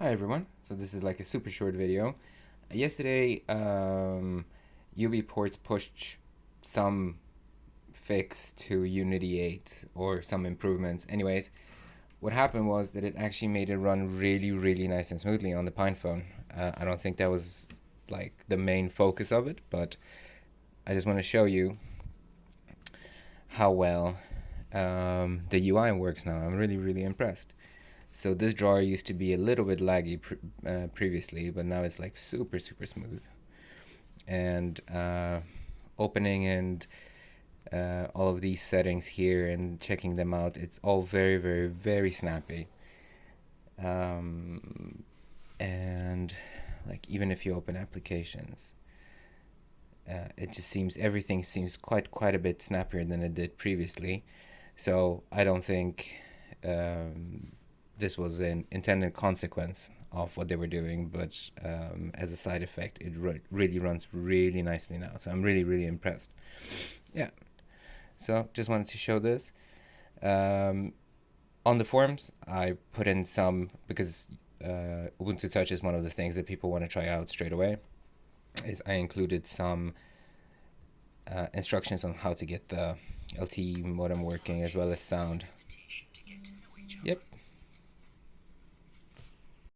Hi everyone. So this is like a super short video. Yesterday, UBports pushed some fix to Unity 8 or some improvements. Anyways, what happened was that it actually made it run really, really nice and smoothly on the PinePhone. I don't think that was like the main focus of it, but I just want to show you how well the UI works now. I'm really, really impressed. So this drawer used to be a little bit laggy previously, but now it's like super, super smooth. And opening and all of these settings here and checking them out, it's all very, very, very snappy. And like even if you open applications, it just seems everything seems quite a bit snappier than it did previously. So I don't think this was an intended consequence of what they were doing, but as a side effect, it really runs really nicely now. So I'm really, really impressed. Yeah. So just wanted to show this. Um, on the forums, I put in some because Ubuntu Touch is one of the things that people want to try out straight away. Is I included some instructions on how to get the LTE modem working as well as sound. Yep.